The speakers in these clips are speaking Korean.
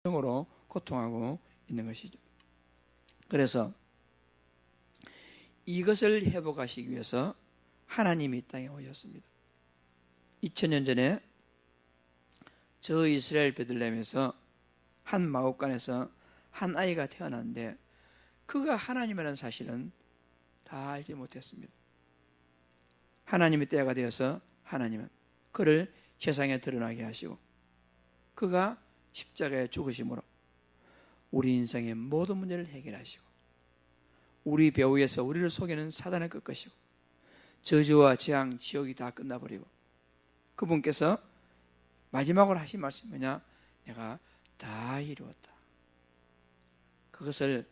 병으로 고통하고 있는 것이죠. 그래서 이것을 회복하시기 위해서 하나님이 이 땅에 오셨습니다. 2000년 전에 저 이스라엘 베들레헴에서 한 마구간에서 한 아이가 태어났는데 그가 하나님이라는 사실은 다 알지 못했습니다. 하나님의 때가 되어서 하나님은 그를 세상에 드러나게 하시고 그가 십자가에 죽으심으로 우리 인생의 모든 문제를 해결하시고 우리 배후에서 우리를 속이는 사단을 꺾으시고 저주와 재앙, 지옥이 다 끝나버리고 그분께서 마지막으로 하신 말씀이 뭐냐? 내가 다 이루었다. 그것을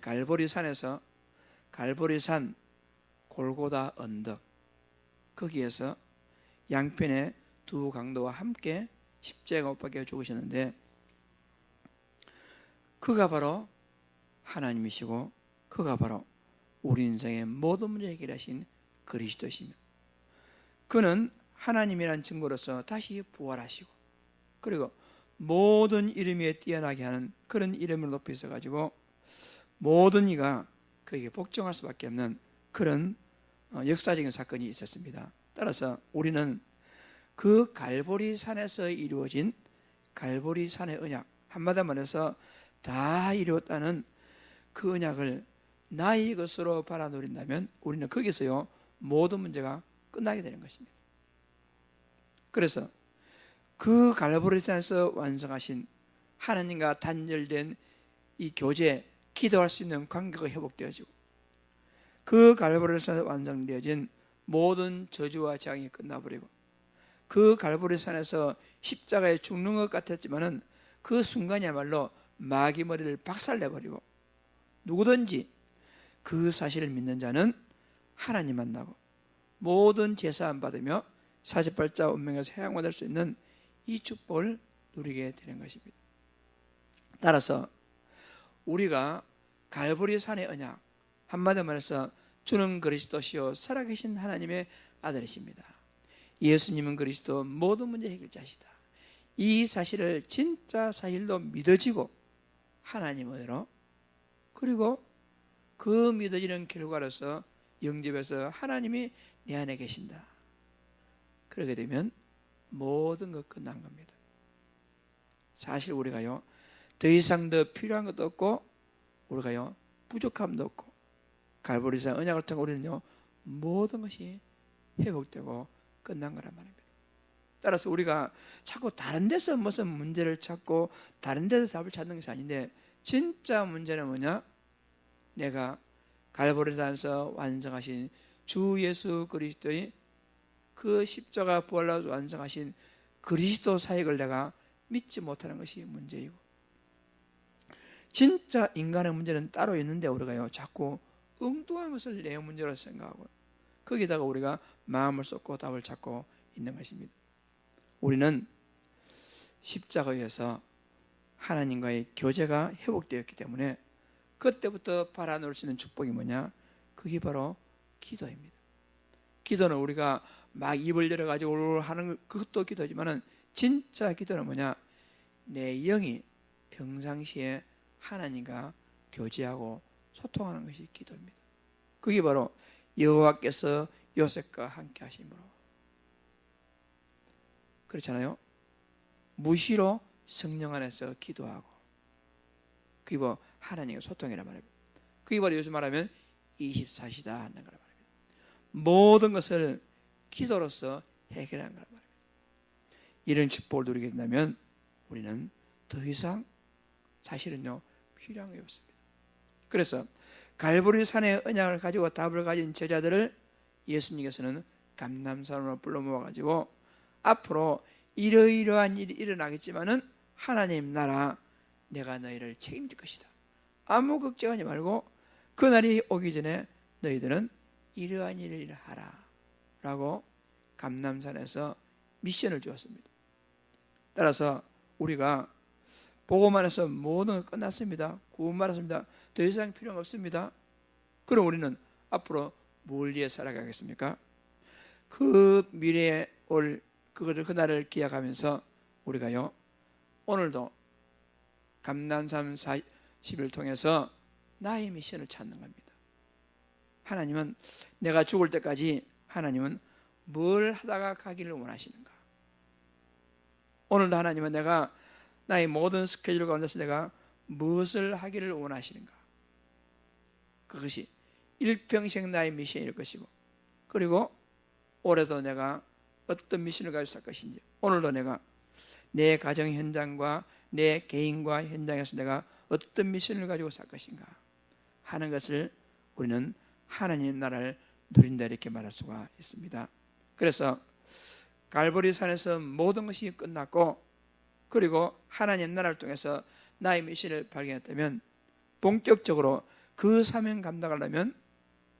갈보리산에서 갈보리산 골고다 언덕 거기에서 양편의 두 강도와 함께 십자가 못 박혀 죽으셨는데 그가 바로 하나님이시고 그가 바로 우리 인생의 모든 문제 해결하신 그리스도시며 그는 하나님이라는 증거로서 다시 부활하시고 그리고 모든 이름 위에 뛰어나게 하는 그런 이름을 높이셔 가지고 모든 이가 그에게 복종할 수밖에 없는 그런 역사적인 사건이 있었습니다. 따라서 우리는 그 갈보리산에서 이루어진 갈보리산의 언약, 한마디로 말해서 다 이루었다는 그 언약을 나의 것으로 바라노린다면 우리는 거기서요 모든 문제가 끝나게 되는 것입니다. 그래서 그 갈보리산에서 완성하신 하나님과 단절된 이 교제, 기도할 수 있는 관계가 회복되어지고 그 갈보리산에서 완성되어진 모든 저주와 재앙이 끝나버리고 그 갈보리산에서 십자가에 죽는 것 같았지만은 그 순간이야말로 마귀 머리를 박살내버리고 누구든지 그 사실을 믿는 자는 하나님 만나고 모든 제사함 받으며 48자 운명에서 해양받을 수 있는 이 축복을 누리게 되는 것입니다. 따라서 우리가 갈보리산의 언약, 한마디로 말해서 주는 그리스도시요 살아계신 하나님의 아들이십니다. 예수님은 그리스도 모든 문제 해결자시다. 이 사실을 진짜 사실로 믿어지고 하나님으로 그리고 그 믿어지는 결과로서 영접해서 하나님이 내 안에 계신다. 그러게 되면 모든 것 끝난 겁니다. 사실 우리가요 더 이상 더 필요한 것도 없고 우리가요 부족함도 없고 갈보리산 언약을 통해 우리는요 모든 것이 회복되고 끝난 거란 말입니다. 따라서 우리가 자꾸 다른 데서 무슨 문제를 찾고 다른 데서 답을 찾는 것이 아닌데 진짜 문제는 뭐냐? 내가 갈보리산에서 완성하신 주 예수 그리스도의 그 십자가 부활로 완성하신 그리스도 사역을 내가 믿지 못하는 것이 문제이고 진짜 인간의 문제는 따로 있는데 우리가요 자꾸 엉뚱한 것을 내 문제로 생각하고 거기다가 우리가 마음을 쏟고 답을 찾고 있는 것입니다. 우리는 십자가에서 하나님과의 교제가 회복되었기 때문에 그때부터 바라놓을 수 있는 축복이 뭐냐? 그게 바로 기도입니다. 기도는 우리가 막 입을 열어가지고 하는 그것도 기도지만은 진짜 기도는 뭐냐? 내 영이 평상시에 하나님과 교제하고 소통하는 것이 기도입니다. 그게 바로 여호와께서 요셉과 함께 하심으로 그렇잖아요. 무시로 성령 안에서 기도하고 그게 바로 하나님과 소통이란 말입니다. 그게 바로 요즘 말하면 24시다 하는 거란 말입니다. 모든 것을 기도로서 해결하는 거란 말입니다. 이런 축복을 누리게 된다면 우리는 더 이상 사실은요 필요한 게 없습니다. 그래서 갈보리산의 언약을 가지고 답을 가진 제자들을 예수님께서는 감람산으로 불러 모아가지고 앞으로 이러이러한 일이 일어나겠지만은 하나님 나라 내가 너희를 책임질 것이다. 아무 걱정하지 말고 그날이 오기 전에 너희들은 이러한 일을 하라 라고 감람산에서 미션을 주었습니다. 따라서 우리가 복음만 해서 모든 것 끝났습니다. 구원 받았습니다. 더 이상 필요가 없습니다. 그럼 우리는 앞으로 뭘 위해 살아가겠습니까? 그 미래에 올 그날을 기약하면서 우리가요 오늘도 감난산 40일 통해서 나의 미션을 찾는 겁니다. 하나님은 내가 죽을 때까지 하나님은 뭘 하다가 가기를 원하시는가? 오늘도 하나님은 내가 나의 모든 스케줄 가운데서 내가 무엇을 하기를 원하시는가? 그것이 일평생 나의 미션일 것이고, 그리고 올해도 내가 어떤 미션을 가지고 살 것인지, 오늘도 내가 내 가정 현장과 내 개인과 현장에서 내가 어떤 미션을 가지고 살 것인가 하는 것을 우리는 하나님 나라를 누린다 이렇게 말할 수가 있습니다. 그래서 갈보리 산에서 모든 것이 끝났고, 그리고 하나님 나라를 통해서 나의 미션을 발견했다면 본격적으로 그 사명 감당하려면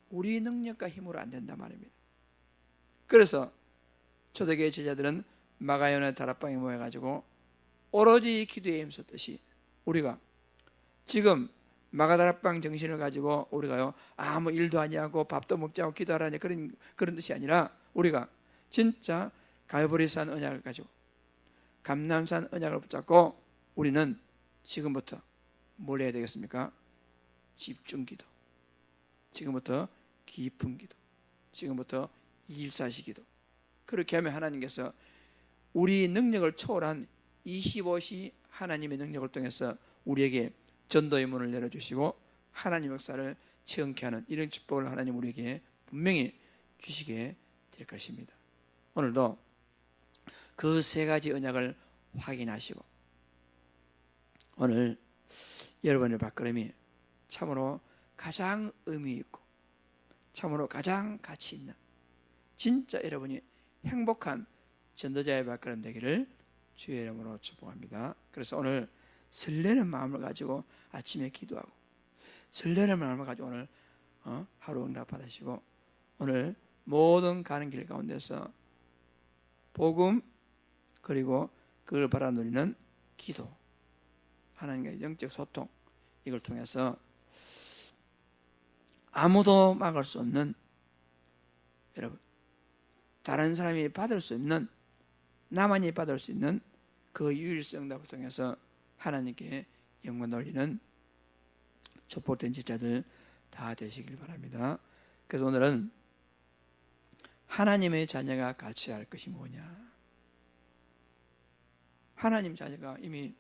우리 능력과 힘으로 안 된단 말입니다. 그래서 초대교회 제자들은 마가연의 다락방에 모여가지고 오로지 기도에 힘썼듯이 우리가 지금 마가다락방 정신을 가지고 우리가요 아무 일도 아니하고 밥도 먹지 않고 기도하라니 그런 뜻이 아니라, 우리가 진짜 갈보리산 언약을 가지고 감람산 언약을 붙잡고 우리는 지금부터 뭘 해야 되겠습니까? 집중 기도, 지금부터 깊은 기도, 지금부터 24시 기도. 그렇게 하면 하나님께서 우리 능력을 초월한 25시 하나님의 능력을 통해서 우리에게 전도의 문을 열어주시고 하나님 역사를 체험케 하는 이런 축복을 하나님 우리에게 분명히 주시게 될 것입니다. 오늘도 그 세 가지 언약을 확인하시고, 오늘 여러분의 발걸음이 참으로 가장 의미 있고 참으로 가장 가치 있는, 진짜 여러분이 행복한 전도자의 발걸음 되기를 주의 이름으로 축복합니다. 그래서 오늘 설레는 마음을 가지고 아침에 기도하고, 설레는 마음을 가지고 오늘 하루 응답 받으시고, 오늘 모든 가는 길 가운데서 복음, 그리고 그걸 바라 누리는 기도, 하나님과의 영적 소통, 이걸 통해서 아무도 막을 수 없는, 여러분 다른 사람이 받을 수 없는, 나만이 받을 수 있는 그 유일성 응답을 통해서 하나님께 영광 돌리는 축복된 지자들 다 되시길 바랍니다. 그래서 오늘은 하나님의 자녀가 같이 할 것이 뭐냐? 하나님 자녀가 이미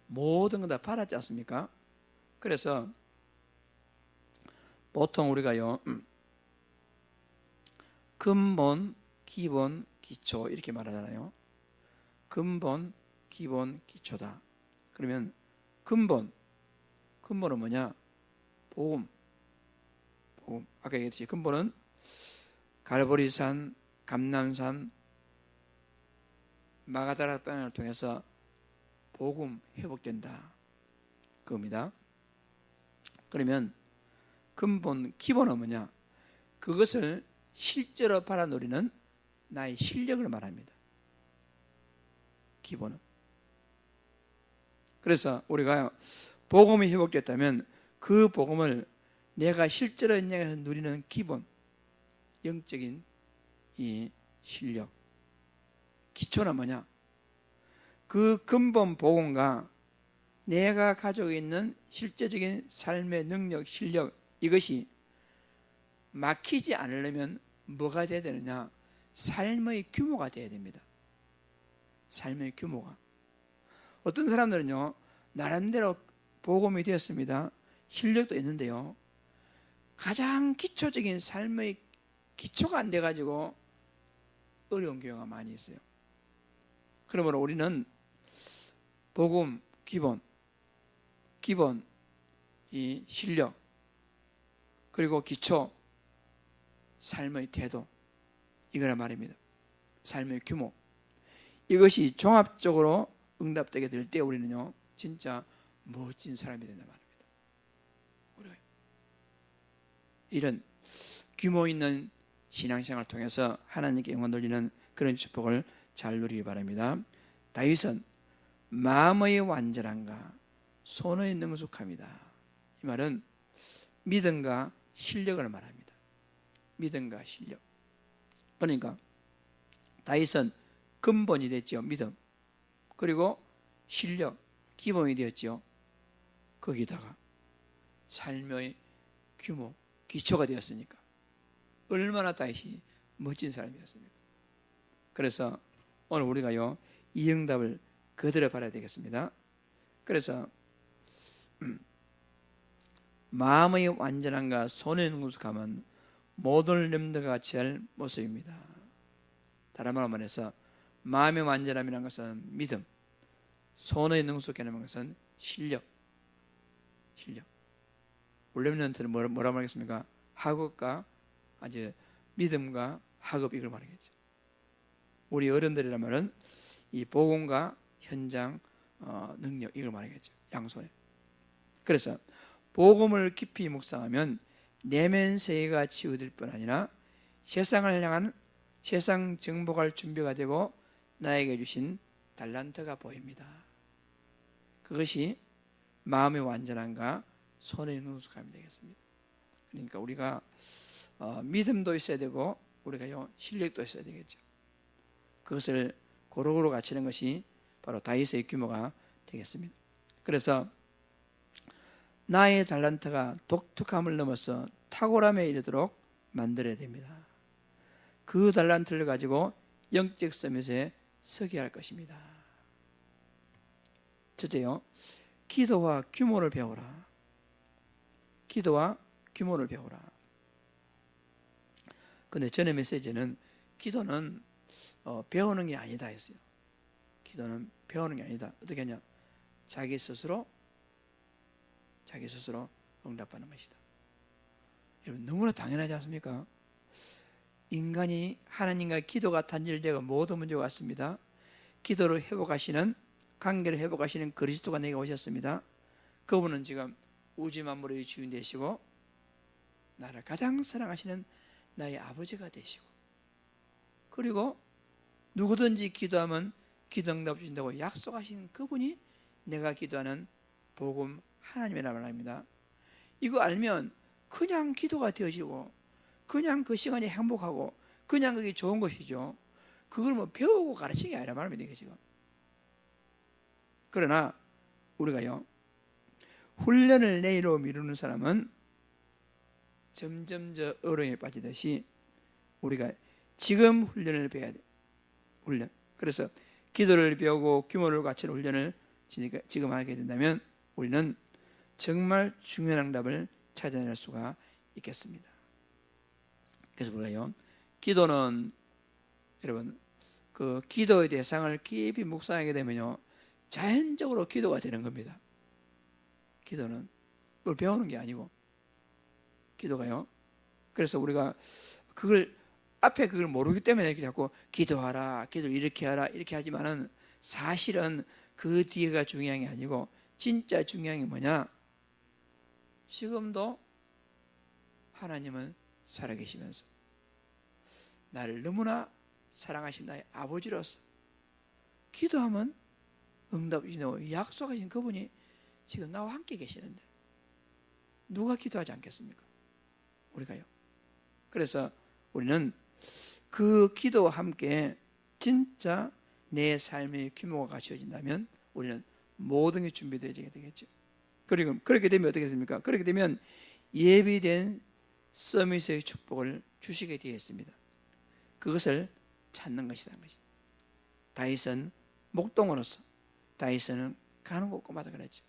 모든 거 다 받았지 않습니까? 그래서 보통 우리가요 근본, 기본, 기초 이렇게 말하잖아요. 근본, 기본, 기초다. 그러면 근본은 뭐냐? 복음. 아까 얘기했듯이 근본은 갈보리산, 감람산, 마가다락방을 통해서 복음 회복된다, 그겁니다. 그러면 근본, 기본은 뭐냐? 그것을 실제로 바라누리는 나의 실력을 말합니다. 기본은. 그래서 우리가 복음이 회복됐다면 그 복음을 내가 실제로 현장에서 누리는 기본, 영적인 이 실력. 기초는 뭐냐? 그 근본 복음과 내가 가지고 있는 실제적인 삶의 능력, 실력, 이것이 막히지 않으려면 뭐가 돼야 되느냐? 삶의 규모가 돼야 됩니다. 삶의 규모가. 어떤 사람들은요 나름대로 복음이 되었습니다, 실력도 있는데요, 가장 기초적인 삶의 기초가 안 돼가지고 어려운 경우가 많이 있어요. 그러므로 우리는 복음, 기본 이 실력, 그리고 기초, 삶의 태도, 이거란 말입니다. 삶의 규모, 이것이 종합적으로 응답되게 될 때 우리는요 진짜 멋진 사람이 된단 말입니다. 우리가 이런 규모 있는 신앙생활을 통해서 하나님께 영광 돌리는 그런 축복을 잘 누리기 바랍니다. 다윗은 마음의 완전함과 손의 능숙함이다. 이 말은 믿음과 실력을 말합니다. 믿음과 실력. 그러니까 다윗은 근본이 됐죠. 믿음. 그리고 실력, 기본이 되었죠. 거기다가 삶의 규모, 기초가 되었으니까 얼마나 다윗이 멋진 사람이었습니까? 그래서 오늘 우리가요, 이 응답을 그대로 받아야 되겠습니다. 그래서 마음의 완전함과 손의 능숙함은 모든 렘드가 같이 할 모습입니다. 다른 말로 말해서 마음의 완전함이라는 것은 믿음, 손의 능숙함이라는 것은 실력. 우리 렘드는 뭐라고 말하겠습니까? 학업과 아주 믿음과 학업, 이걸 말하겠죠. 우리 어른들이라면은 이 복음과 현장 능력, 이걸 말하겠죠. 양손에. 그래서 복음을 깊이 묵상하면 내면 세계가 치유될 뿐 아니라 세상을 향한 세상 정복할 준비가 되고 나에게 주신 달란트가 보입니다. 그것이 마음의 완전함과 손의 능숙함이 되겠습니다. 그러니까 우리가 믿음도 있어야 되고 우리가 실력도 있어야 되겠죠. 그것을 고루고루 갖추는 것이 바로 다윗의 규모가 되겠습니다. 그래서 나의 달란트가 독특함을 넘어서 탁월함에 이르도록 만들어야 됩니다. 그 달란트를 가지고 영적 서밋에 서게 할 것입니다. 첫째요, 기도와 규모를 배워라. 기도와 규모를 배워라. 근데 전의 메시지는 기도는 배우는 게 아니다 했어요. 기도는 배우는 게 아니다. 어떻게 하냐? 자기 스스로 응답하는 것이다. 여러분, 너무나 당연하지 않습니까? 인간이 하나님과 기도가 단절되고 모든 문제가 왔습니다. 기도를 회복하시는, 관계를 회복하시는 그리스도가 내게 오셨습니다. 그분은 지금 우주 만물의 주인 되시고 나를 가장 사랑하시는 나의 아버지가 되시고, 그리고 누구든지 기도하면 기도 응답 주신다고 약속하신 그분이 내가 기도하는 복음 하나님이라고 합니다. 이거 알면 그냥 기도가 되어지고 그냥 그 시간이 행복하고 그냥 그게 좋은 것이죠. 그걸 뭐 배우고 가르치는 게 아니라 말입니다, 이게 지금. 그러나 우리가요, 훈련을 내일로 미루는 사람은 점점 저 어려움에 빠지듯이 우리가 지금 훈련을 배워야 돼. 훈련. 그래서 기도를 배우고 규모를 갖추는 훈련을 지금 하게 된다면 우리는 정말 중요한 응답을 찾아낼 수가 있겠습니다. 그래서 우리가요, 기도는 여러분, 그 기도의 대상을 깊이 묵상하게 되면요, 자연적으로 기도가 되는 겁니다. 기도는 뭘 배우는 게 아니고 기도가요. 그래서 우리가 그걸 앞에 그걸 모르기 때문에 이렇게 자꾸 기도하라, 기도를 이렇게 하라, 이렇게 하지만은 사실은 그 뒤에가 중요한 게 아니고 진짜 중요한 게 뭐냐? 지금도 하나님은 살아계시면서 나를 너무나 사랑하신 나의 아버지로서 기도하면 응답 주시고 약속하신 그분이 지금 나와 함께 계시는데 누가 기도하지 않겠습니까? 우리가요. 그래서 우리는 그 기도와 함께 진짜 내 삶의 규모가 갖춰진다면 우리는 모든 게 준비되어지게 되겠죠. 그리고 그렇게 되면 어떻게 됩니까? 그렇게 되면 예비된 서밋의 축복을 주시게 되어 있습니다. 그것을 찾는 것이라는 것이죠. 다윗은 목동으로서 다윗은 가는 곳마다 그랬죠.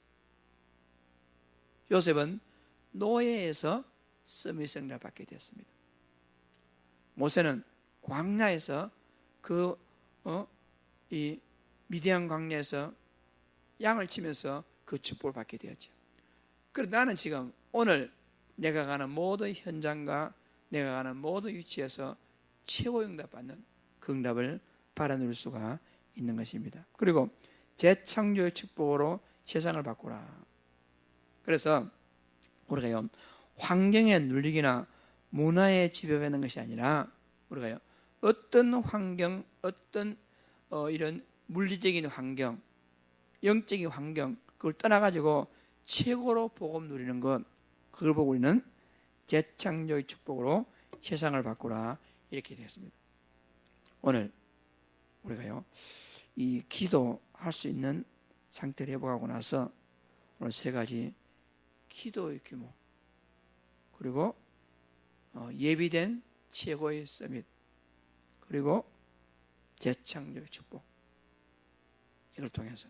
요셉은 노예에서 서밋을 응답받게 되었습니다. 모세는 광야에서 이 미디안 광야에서 양을 치면서 그 축복을 받게 되었죠. 그래서 나는 지금 오늘 내가 가는 모든 현장과 내가 가는 모든 위치에서 최고 응답받는 그 응답을 받아들일 수가 있는 것입니다. 그리고 재창조의 축복으로 세상을 바꾸라. 그래서 우리가요, 환경에 눌리기나 문화에 지배받는 것이 아니라 우리가요, 어떤 환경, 어떤 이런 물리적인 환경, 영적인 환경, 그걸 떠나가지고 최고로 복음 누리는 것, 그걸 보고 우리는 재창조의 축복으로 세상을 바꾸라, 이렇게 되었습니다. 오늘 우리가요, 이 기도할 수 있는 상태를 회복하고 나서 오늘 세 가지 기도의 규모, 그리고 예비된 최고의 서밋, 그리고 재창조의 축복, 이걸 통해서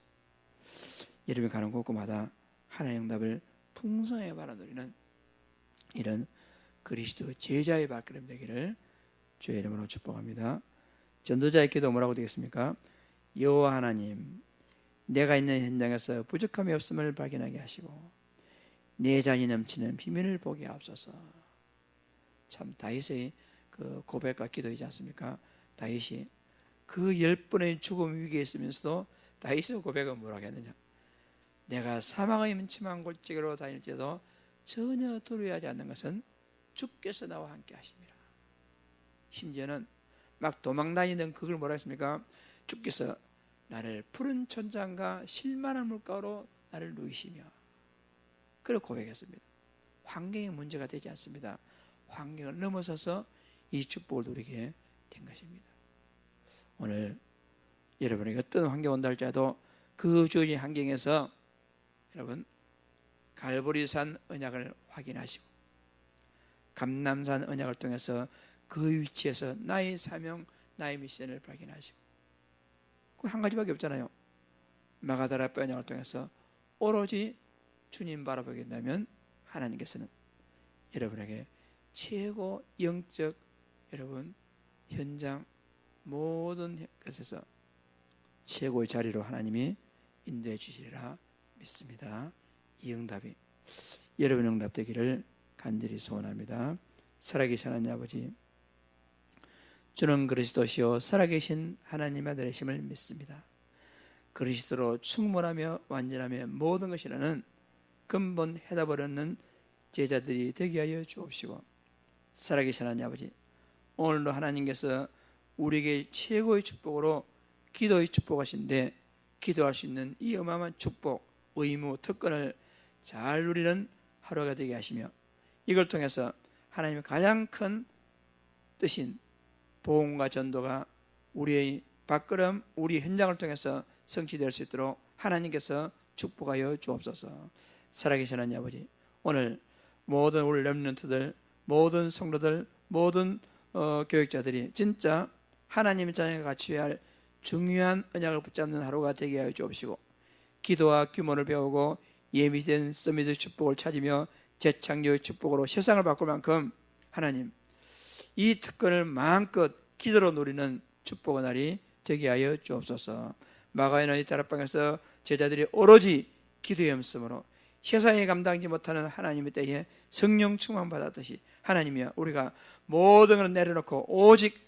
여러분이 가는 곳곳마다 하나님의 응답을 풍성하게 받아들이는 이런 그리스도 제자의 발걸음 되기를 주의 이름으로 축복합니다. 전도자의 기도 뭐라고 되겠습니까? 여호와 하나님, 내가 있는 현장에서 부족함이 없음을 발견하게 하시고 내 자리 넘치는 비밀을 보게 하옵소서. 참 다윗의 그 고백과 기도이지 않습니까? 다윗이 그 10번의 죽음 위기에 있으면서도 다윗의 고백은 뭐라고 했느냐? 내가 사망의 음침한 골짜기로 다닐지라도 전혀 두려워하지 않는 것은 주께서 나와 함께 하심이라. 심지어는 막 도망다니던 그걸 뭐라 했습니까? 주께서 나를 푸른 천장과 실만한 물가로 나를 누이시며, 그렇게 고백했습니다. 환경이 문제가 되지 않습니다. 환경을 넘어서서 이 축복을 누리게 된 것입니다. 오늘 여러분에게 어떤 환경이 온다 할지라도 그 주어진 환경에서 여러분 갈보리산 언약을 확인하시고 감람산 언약을 통해서 그 위치에서 나의 사명, 나의 미션을 발견하시고, 그 한 가지밖에 없잖아요. 마가다라바 언약을 통해서 오로지 주님 바라보게 된다면 하나님께서는 여러분에게 최고 영적 여러분 현장 모든 것에서 최고의 자리로 하나님이 인도해 주시리라 믿습니다. 이 응답이 여러분의 응답 되기를 간절히 소원합니다. 살아계신 하나님 아버지, 주는 그리스도시요 살아계신 하나님의 아들이심을 믿습니다. 그리스도로 충분하며 완전하며 모든 것이라는 근본 해답을 얻는 제자들이 되게 하여 주옵시고, 살아계신 하나님 아버지, 오늘도 하나님께서 우리에게 최고의 축복으로 기도의 축복하신데 기도할 수 있는 이 어마어마한 축복, 의무, 특권을 잘 누리는 하루가 되게 하시며, 이걸 통해서 하나님의 가장 큰 뜻인 복음과 전도가 우리의 발걸음, 우리 현장을 통해서 성취될 수 있도록 하나님께서 축복하여 주옵소서. 살아계신 하나님 아버지, 오늘 모든 우리 렘넌트들, 모든 성도들, 모든 교육자들이 진짜 하나님의 자녀가 갖추어야 할 중요한 언약을 붙잡는 하루가 되게 하여 주옵시고, 기도와 규모를 배우고 예비된 서밋의 축복을 찾으며 재창조의 축복으로 세상을 바꿀 만큼 하나님 이 특권을 마음껏 기도로 누리는 축복의 날이 되게 하여 주옵소서. 마가의 다락방에서 제자들이 오로지 기도의 음성으로 세상에 감당하지 못하는 하나님의 때에 성령 충만 받았듯이 하나님이여, 우리가 모든 것을 내려놓고 오직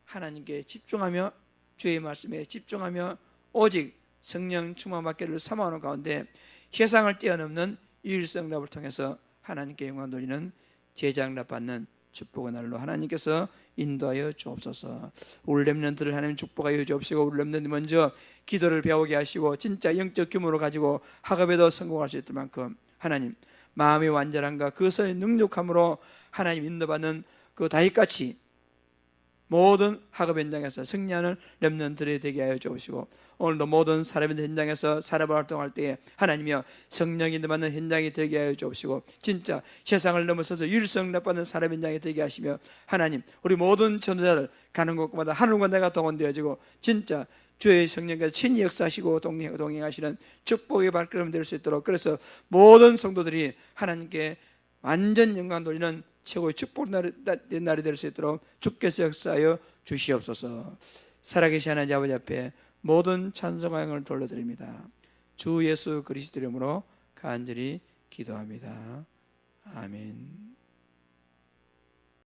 하나님께 집중하며 주의 말씀에 집중하며 오직 성령 충만 받기를 사모하는 가운데 세상을 뛰어넘는 유일성답을 통해서 하나님께 영광 돌리는 제자응답 받는 축복의 날로 하나님께서 인도하여 주옵소서. 우리 렘넌트를 하나님 축복하여 주옵시고, 우리 렘넌트 먼저 기도를 배우게 하시고 진짜 영적 규모를 가지고 학업에도 성공할 수 있을 만큼 하나님 마음의 완전함과 그것의 능력함으로 하나님 인도받는 그 다윗같이 모든 학업 현장에서 승리하는 렘넌트들이 되게 하여 주옵시고, 오늘도 모든 사람의 현장에서 사람을 활동할 때에 하나님이여 성령이 임하는 현장이 되게 하여 주옵시고, 진짜 세상을 넘어서서 율성을 받는 사람 현장이 되게 하시며, 하나님 우리 모든 전도자들 가는 곳마다 하늘과 내가 동원되어지고 진짜 주의 성령께서 친히 역사하시고 동행하시는 축복의 발걸음 될 수 있도록, 그래서 모든 성도들이 하나님께 완전 영광 돌리는 최고의 축복 날이 될 수 있도록 주께서 역사하여 주시옵소서. 살아계신 하나님 아버지 앞에 모든 찬송과 영광을 돌려드립니다. 주 예수 그리스도 이름으로 간절히 기도합니다. 아멘.